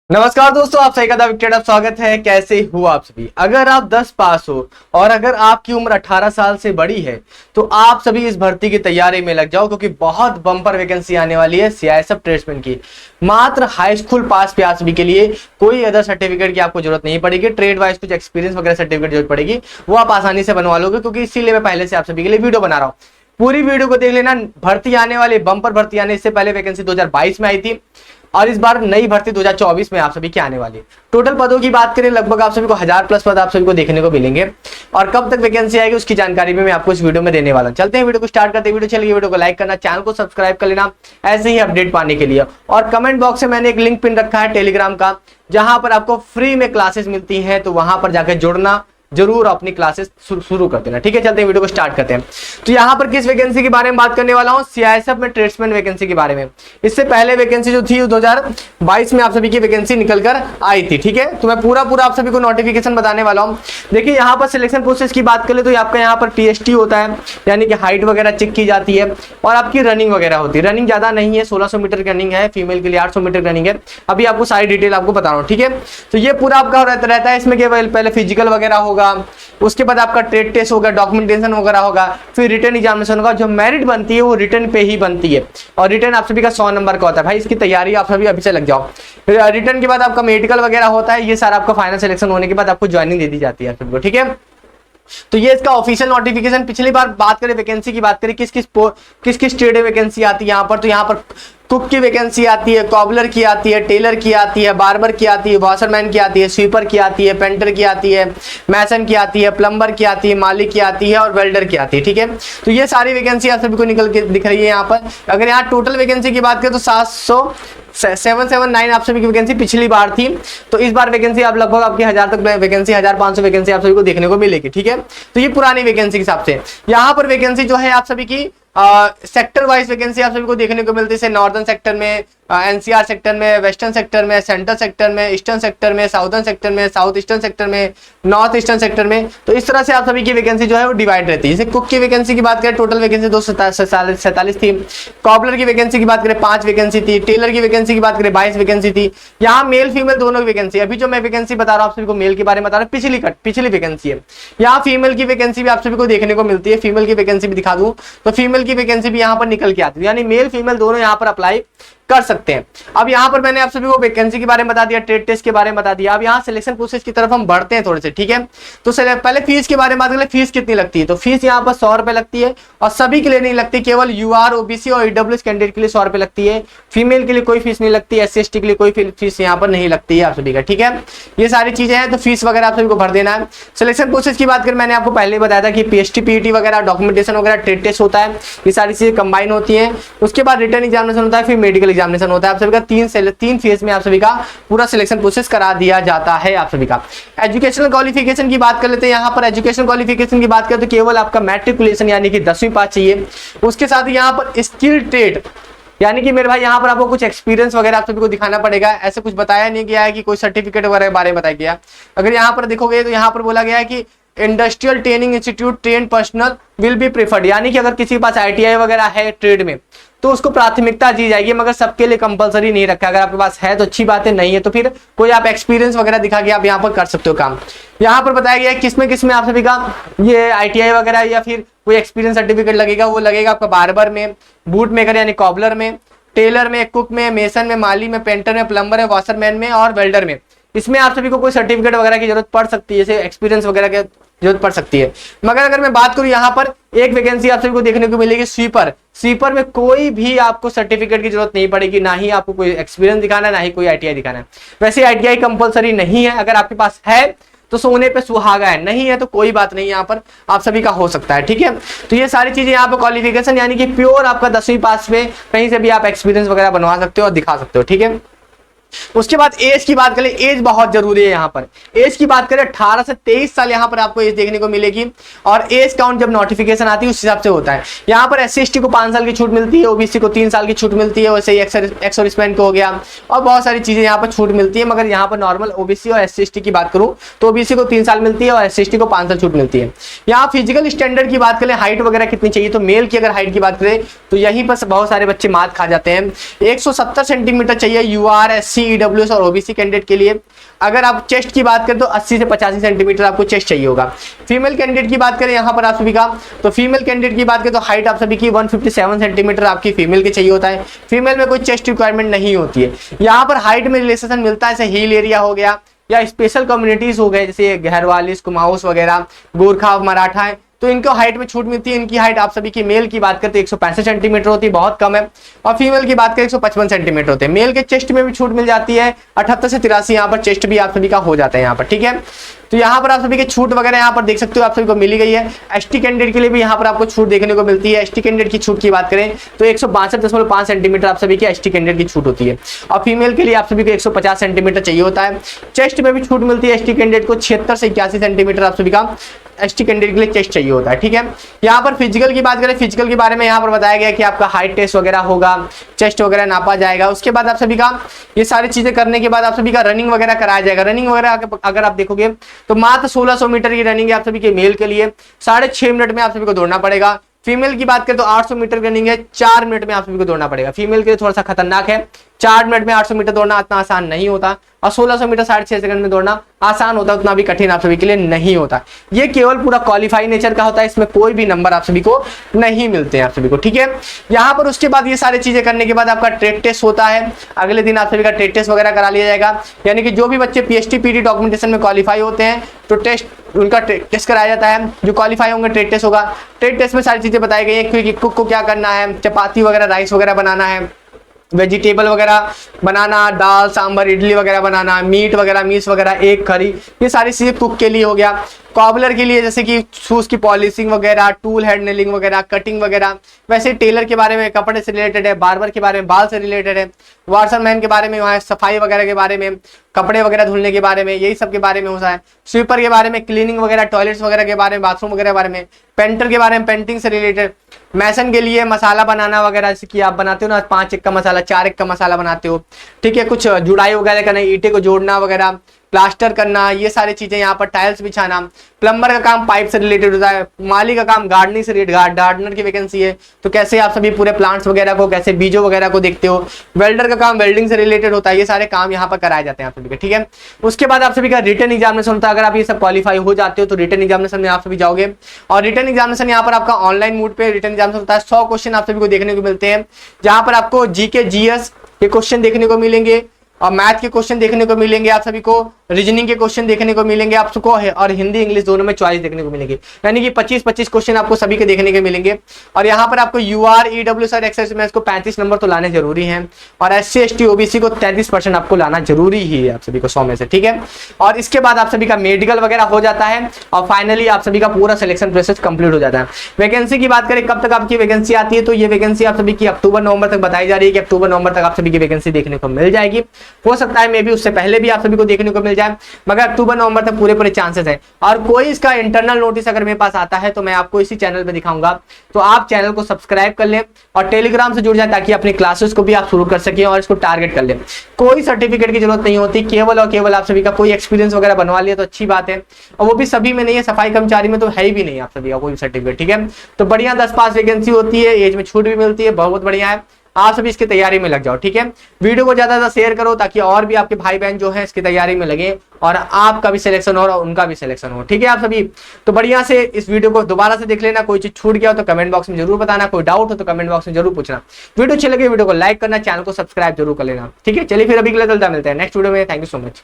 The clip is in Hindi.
नमस्कार दोस्तों, आप सही का विकेट स्वागत है। कैसे हो आप सभी? अगर आप 10 पास हो और अगर आपकी उम्र 18 साल से बड़ी है तो आप सभी इस भर्ती की तैयारी में लग जाओ, क्योंकि बहुत बम्पर वैकेंसी आने वाली है सीआईएसएफ ट्रेड्समैन की। मात्र हाई स्कूल पास पे आप सभी के लिए कोई अदर सर्टिफिकेट की आपको जरूरत नहीं पड़ेगी। ट्रेड वाइज कुछ एक्सपीरियंस वगैरह सर्टिफिकेट जरूरत पड़ेगी, वो आप आसानी से बनवा लोगे, क्योंकि इसीलिए मैं पहले से आप सभी के लिए वीडियो बना रहा हूँ। पूरी वीडियो को देख लेना। भर्ती आने वाली बम्पर भर्ती आने इससे पहले वैकेंसी 2022 में आई थी और इस बार नई भर्ती 2024 में आप सभी की आने वाली है। टोटल पदों की बात करें, लगभग आप सभी को 1000+ पद आप सभी को देखने को मिलेंगे और कब तक वैकेंसी आएगी उसकी जानकारी भी मैं आपको इस वीडियो में देने वाला हूं। चलते हैं वीडियो को स्टार्ट करते हैं। वीडियो चलिए, वीडियो को लाइक करना, चैनल को सब्सक्राइब कर लेना ऐसे ही अपडेट पाने के लिए। और कमेंट बॉक्स में मैंने एक लिंक पिन रखा है टेलीग्राम का, जहां पर आपको फ्री में क्लासेस मिलती हैं, तो वहां पर जाकर जुड़ना जरूर, अपनी क्लासेस शुरू कर देना। ठीक है, चलते हैं वीडियो को स्टार्ट करते हैं। तो यहाँ पर किस वैकेंसी के बारे में बात करने वाला हूँ? सीआईएसएफ में ट्रेड्समैन वैकेंसी के बारे में। इससे पहले वैकेंसी जो थी 2022 में आप सभी की वैकेंसी निकल कर आई थी। ठीक है, तो मैं पूरा आप सभी को नोटिफिकेशन बताने वाला हूँ। देखिए, यहाँ पर सिलेक्शन प्रोसेस की बात करें तो आपका यहाँ पर टीएसटी होता है, यानी कि हाइट वगैरह चेक की जाती है और आपकी रनिंग वगैरह होती है। रनिंग ज्यादा नहीं है, 1600 मीटर की रनिंग है, फीमेल के लिए 800 मीटर रनिंग है। अभी आपको सारी डिटेल आपको बता रहा हूँ। ठीक है, तो ये पूरा आपका रहता है। इसमें केवल पहले फिजिकल वगैरह होगा, उसके बाद आपका ट्रेड टेस्ट होगा, डॉक्यूमेंटेशन वगैरह होगा, फिर रिटर्न एग्जामिनेशन होगा। जो मेरिट बनती है वो रिटर्न पे ही बनती है और रिटर्न आप सभी का 100 नंबर का होता है। भाई, इसकी तैयारी आप सभी अभी से लग जाओ। रिटर्न के बाद आपका मेडिकल वगैरह होता है। ये सारा आपका फाइनल सिलेक्शन होने के बाद आपको ज्वाइनिंग दे दी जाती है आप सभी को। ठीक है, तो ये इसका ऑफिशियल नोटिफिकेशन। पिछली बार बात करें वैकेंसी की बात करें, किस किस ट्रेड में वैकेंसी आती है यहाँ पर, तो यहाँ पर कुक की वैकेंसी आती है, कॉबलर की आती है, टेलर की आती है, बार्बर की आती है, वॉशरमैन की आती है, स्वीपर की आती है, पेंटर की आती है, मैसन की आती है, प्लम्बर की आती है, मालिक की आती है और वेल्डर की आती है। ठीक है, तो ये सारी वैकेंसी आप सभी को निकल के दिख रही है यहाँ पर। अगर यहाँ टोटल वैकेंसी की बात करें तो 779 आप सभी की वैकेंसी पिछली बार थी। तो इस बार वैकेंसी आप लगभग आपकी 1000 तक वैकेंसी, 1500 वैकेंसी आप सभी को देखने को मिलेगी। ठीक है, तो ये पुरानी वैकेंसी के हिसाब से। यहाँ पर वैकेंसी जो है आप सभी की सेक्टर वाइज वैकेंसी आप सभी को देखने को मिलती है। नॉर्दर्न सेक्टर में, एनसीआर सेक्टर में, वेस्टर्न सेक्टर में, सेंट्रल सेक्टर में, ईस्टर्न सेक्टर में, साउदर्न सेक्टर में, साउथ ईस्टर्न सेक्टर में, नॉर्थ ईस्टर्न सेक्टर में। तो इस तरह से आप सभी की वैकेंसी जो है वो डिवाइड रहती है। जैसे कुक की वैकेंसी की बात करें, टोटल वैकेंसी 247 थी। कॉबलर की वैकेंसी की बात करें 5 वैकेंसी थी। टेलर की वैकेंसी की बात करें 22 वैकेंसी थी। यहाँ मेल फीमेल दोनों की वैकेंसी। अभी जो मैं वैकेंसी बता रहा हूँ आप सभी को मेल के बारे में बता रहा हूँ, पिछली वैकेंसी है। यहाँ फीमेल की वैकेंसी भी आप सभी को देखने को मिलती है। फीमेल की वैकेंसी भी दिखा दूं तो फीमेल की वैकेंसी भी यहाँ पर निकल के आती है, यानी मेल फीमेल दोनों यहाँ पर अप्लाई कर सकते हैं। अब यहाँ पर मैंने आप सभी को वैकेंसी के बारे में बता दिया, ट्रेड टेस्ट के बारे में बता दिया। अब यहाँ सिलेक्शन प्रोसेस की तरफ हम बढ़ते हैं थोड़े से। ठीक है, तो पहले फीस के बारे में बात करें। फीस कितनी लगती है? तो फीस यहाँ पर 100 रुपए लगती है और सभी के लिए नहीं लगती, केवल यूआर, ओबीसी और ईडब्ल्यूएस कैंडिडेट के लिए 100 रुपए लगती है। फीमेल के लिए कोई फीस नहीं लगती, SC/ST के लिए कोई फीस यहाँ पर नहीं लगती है आप सभी का। ठीक है, ये सारी चीजें हैं, तो फीस वगैरह आप सभी को भर देना है। सिलेक्शन प्रोसेस की बात करें, मैंने आपको पहले बताया था कि PST PET वगैरह, डॉक्यूमेंटेशन वगैरह, ट्रेड टेस्ट होता है, ये सारी चीजें कंबाइन होती है। उसके बाद रिटर्न एग्जामिनेशन होता है, फिर मेडिकल एग्जामिनेशन होता है। आप सभी का 3 फेज में आप सभी का पूरा सिलेक्शन प्रोसेस करा दिया जाता है आप सभी का। एजुकेशनल क्वालिफिकेशन की बात कर लेते हैं। यहाँ पर एजुकेशनल क्वालिफिकेशन की बात करें तो केवल आपका मैट्रिकुलेशन यानी कि 10वीं पास चाहिए। उसके साथ ही यहाँ पर स्किल ट्रेड, यानी कि मेरे भाई यहाँ पर आपको कुछ एक्सपीरियंस वगैरह आप सभी को दिखाना पड़ेगा। ऐसे कुछ बताया नहीं गया है कि कोई सर्टिफिकेट वगैरह के बारे में बताया गया। अगर यहाँ पर देखोगे तो यहाँ पर बोला गया है कि industrial training institute train personal will be preferred, यानी कि अगर किसी के पास ITI वगैरह है ट्रेड में तो उसको प्राथमिकता दी जाएगी, मगर सबके लिए कंपलसरी नहीं रखा। अगर आपके पास है तो अच्छी बात है, नहीं है तो फिर कोई आप एक्सपीरियंस वगैरह दिखा के आप यहाँ पर कर सकते हो काम। यहाँ पर बताया गया है किसमें आप सभी का ये ITI वगैरह या फिर कोई एक्सपीरियंस सर्टिफिकेट लगेगा। वो लगेगा आपका बार्बर में, बूट मेकर यानी कॉबलर में, टेलर में, कुक में, मेसन में, माली में, पेंटर में, प्लम्बर में, वॉशरमैन में और वेल्डर में। इसमें आप सभी को कोई सर्टिफिकेट वगैरह की जरूरत पड़ सकती है, जैसे एक्सपीरियंस वगैरह की जरूरत पड़ सकती है। मगर अगर मैं बात करूं, यहाँ पर एक वैकेंसी आप सभी को देखने को मिलेगी स्वीपर में कोई भी आपको सर्टिफिकेट की जरूरत नहीं पड़ेगी, ना ही आपको कोई एक्सपीरियंस दिखाना है, ना ही कोई ITI दिखाना है। वैसे ITI कंपलसरी नहीं है, अगर आपके पास है तो सोने पे सुहागा है, नहीं है तो कोई बात नहीं, यहाँ पर आप सभी का हो सकता है। ठीक है, तो ये सारी चीजें यहाँ पर क्वालिफिकेशन, यानी कि प्योर आपका 10वीं पास में कहीं से भी आप एक्सपीरियंस वगैरह बनवा सकते हो और दिखा सकते हो। ठीक है, उसके बाद एज की बात करें, एज बहुत जरूरी है। यहाँ पर एज की बात करें 18 से 23 साल यहाँ पर आपको एज देखने को मिलेगी और एज काउंट जब नोटिफिकेशन आती है उस हिसाब से होता है। यहाँ पर SC/ST को 5 साल की छूट मिलती है, OBC को 3 साल की छूट मिलती है, वैसे ही एक्स सर्विसमैन को हो गया और बहुत सारी चीजें यहाँ पर छूट मिलती है। मगर यहाँ पर नॉर्मल OBC और SC/ST की बात करूँ तो OBC को 3 साल मिलती है और SC/ST को 5 साल छूट मिलती है। यहाँ फिजिकल स्टैंडर्ड की बात करें, हाइट वगैरह कितनी चाहिए, तो मेल की अगर हाइट की बात करें तो यहीं पर बहुत सारे बच्चे मात खा जाते हैं। 170 सेंटीमीटर चाहिए UR SC SC EWS और OBC कैंडिडेट के लिए। अगर आप चेस्ट की बात करें तो 80 से 85 सेंटीमीटर आपको चेस्ट चाहिए होगा। फीमेल कैंडिडेट की बात करें यहाँ पर आप सभी का, तो फीमेल कैंडिडेट की बात करें तो हाइट आप सभी की 157 सेंटीमीटर आपकी फीमेल के चाहिए होता है। फीमेल में कोई चेस्ट रिक्वायरमेंट नहीं होती है। यहाँ पर हाइट में रिलेशन मिलता है, जैसे हिल एरिया हो गया या स्पेशल कम्युनिटीज हो गए जैसे घरवालिस, कुमाऊस वगैरह, गोरखा, मराठा है, तो इनको हाइट में छूट मिलती है। इनकी हाइट आप सभी की मेल की बात करते हैं 165 सेंटीमीटर होती है, बहुत कम है, और फीमेल की बात करें 155 सेंटीमीटर होते हैं। मेल के चेस्ट में भी छूट मिल जाती है 78 से 83, यहाँ पर चेस्ट भी आप सभी का हो जाता है यहाँ पर, ठीक है। तो यहाँ पर आप सभी के छूट वगैरह यहाँ पर देख सकते हो आप सभी को मिली गई है। ST कैंडिडेट के लिए भी यहाँ पर आपको छूट देखने को मिलती है। ST कैंडिडेट की छूट की बात करें तो 162.5 सेंटीमीटर आप सभी की ST कैंडिडेट की छूट होती है, और फीमेल के लिए आप सभी को 150 सेंटीमीटर चाहिए होता है। चेस्ट में भी छूट मिलती है ST कैंडिडेट को 76 से 81 सेंटीमीटर आप सभी का ST कैंडिडेट के लिए चेस्ट चाहिए होता है, ठीक है। यहाँ पर फिजिकल की बात करें, फिजिकल के बारे में यहाँ पर बताया गया कि आपका हाइट टेस्ट वगैरह होगा, चेस्ट वगैरह नापा जाएगा। उसके बाद आप सभी का ये सारी चीजें करने के बाद आप सभी का रनिंग वगैरह कराया जाएगा। रनिंग वगैरह अगर आप देखोगे तो मात्र 1600 मीटर की रनिंग है आप सभी के मेल के लिए, 6.5 मिनट में आप सभी को दौड़ना पड़ेगा। फीमेल की बात करें तो 800 मीटर रनिंग है, 4 मिनट में आप सभी को दौड़ना पड़ेगा। फीमेल के लिए थोड़ा सा खतरनाक है, 4 मिनट में 800 मीटर दौड़ना इतना आसान नहीं होता, और 1600 मीटर 6.5 सेकंड में दौड़ना आसान होता है, उतना भी कठिन आप सभी के लिए नहीं होता। ये केवल पूरा क्वालिफाई नेचर का होता है, इसमें कोई भी नंबर आप सभी को नहीं मिलते हैं आप सभी को, ठीक है। यहाँ पर उसके बाद ये सारी चीजें करने के बाद आपका ट्रेड टेस्ट होता है। अगले दिन आप सभी का ट्रेड टेस्ट वगैरह करा लिया जाएगा, यानी कि जो भी बच्चे PST PD डॉक्यूमेंटेशन में क्वालिफाई होते हैं तो टेस्ट उनका टेस्ट कराया जाता है। जो क्वालिफाई होंगे ट्रेड टेस्ट होगा। ट्रेड टेस्ट में सारी चीजें बताई गई हैं कि कुक को क्या करना है, चपाती वगैरह, राइस वगैरह बनाना है, वेजिटेबल वगैरह बनाना, दाल सांभर इडली वगैरह बनाना, मीट वगैरह, मीस वगैरह, एक करी, ये सारी चीजें कुक के लिए हो गया। कॉबलर के लिए जैसे कि शूज की पॉलिशिंग वगैरह, टूल हेड नेलिंग वगैरह, कटिंग वगैरह। वैसे टेलर के बारे में कपड़े से रिलेटेड है, बार्बर के बारे में बाल से रिलेटेड है, वाशरमैन के बारे में वहाँ सफाई वगैरह के बारे में, कपड़े वगैरह धुलने के बारे में, यही सब के बारे में होता है। स्वीपर के बारे में, क्लीनिंग वगैरह, टॉयलेट्स वगैरह के बारे में, बाथरूम वगैरह के बारे में, पेंटर के बारे में, पेंटिंग से रिलेटेड। मैसन के लिए मसाला बनाना वगैरह, जैसे कि आप बनाते हो ना 5 एक का मसाला, 4 एक का मसाला बनाते हो, ठीक है। कुछ जुड़ाई वगैरह करना, ईंटे को जोड़ना वगैरह, प्लास्टर करना, ये सारी चीजें यहाँ पर, टाइल्स बिछाना। प्लम्बर का काम पाइप से रिलेटेड होता है। माली का काम गार्डनिंग से रिलेटेड, गार्डनर की वैकेंसी है, तो कैसे आप सभी पूरे प्लांट्स वगैरह को, कैसे बीजों वगैरह को देखते हो। वेल्डर का काम वेल्डिंग से रिलेटेड होता है। ये सारे काम यहाँ पर कराए जाते हैं आप सभी के, ठीक है। उसके बाद आप सभी का रिटन एग्जामिनेशन होता है। अगर आप ये सब क्वालिफाई हो जाते हो तो रिटन एग्जामिनेशन में आप सभी जाओगे, और रिटन एग्जामिनेशन यहाँ पर आपका ऑनलाइन मोड पे रिटन एग्जामिनेशन होता है। 100 क्वेश्चन आप सभी को देखने को मिलते हैं, जहां पर आपको GK GS के क्वेश्चन देखने को मिलेंगे, और मैथ के क्वेश्चन देखने को मिलेंगे आप सभी को, रीजनिंग के क्वेश्चन देखने को मिलेंगे आप सबको, और हिंदी इंग्लिश दोनों में चॉइस देखने को मिलेंगे, यानी कि 25-25 क्वेश्चन आपको सभी के देखने को मिलेंगे। और यहाँ पर आपको UR EWS और एक्सेस में को 35 नंबर तो लाने जरूरी हैं, और SC ST OBC को 33% आपको लाना जरूरी ही है आप सभी को 100 में से, ठीक है। और इसके बाद आप सभी का मेडिकल वगैरह हो जाता है, और फाइनली आप सभी का पूरा सिलेक्शन प्रोसेस कंप्लीट हो जाता है। वैकेंसी की बात करें कब तक आपकी वैकेंसी आती है, तो ये वैकेंसी आप सभी की अक्टूबर नवंबर तक बताई जा रही है कि अक्टूबर नवंबर तक आप सभी की वैकेंसी देखने को मिल जाएगी। हो सकता है मे भी उससे पहले भी आप सभी को देखने को मिल जाए, मगर अक्टूबर नवंबर तक पूरे चांसेस है। और कोई इसका इंटरनल नोटिस अगर मेरे पास आता है तो मैं आपको इसी चैनल पे दिखाऊंगा, तो आप चैनल को सब्सक्राइब कर लें और टेलीग्राम से जुड़ जाए, ताकि अपनी क्लासेस को भी आप शुरू कर सकें और इसको टारगेट कर लें। कोई सर्टिफिकेट की जरूरत नहीं होती, केवल और केवल आप सभी का कोई एक्सपीरियंस वगैरह बनवा लिया तो अच्छी बात है, और वो भी सभी में नहीं है, सफाई कर्मचारी में तो है ही भी नहीं आप सभी का कोई सर्टिफिकेट, ठीक है। तो बढ़िया 10 पास वैकेंसी होती है, एज में छूट भी मिलती है, बहुत बढ़िया है। आप सभी इसकी तैयारी में लग जाओ, ठीक है। वीडियो को ज्यादा से शेयर करो, ताकि और भी आपके भाई बहन जो है इसकी तैयारी में लगे, और आपका भी सिलेक्शन हो और उनका भी सिलेक्शन हो, ठीक है आप सभी। तो बढ़िया से इस वीडियो को दोबारा से देख लेना, कोई चीज छूट गया हो तो कमेंट बॉक्स में जरूर बताना, कोई डाउट हो तो कमेंट बॉक्स में जरूर पूछना। वीडियो अच्छी लगे वीडियो को लाइक करना, चैनल को सब्सक्राइब जरूर कर लेना, ठीक है। चलिए फिर अभी के लिए मिलते हैं नेक्स्ट वीडियो में। Thank you so much.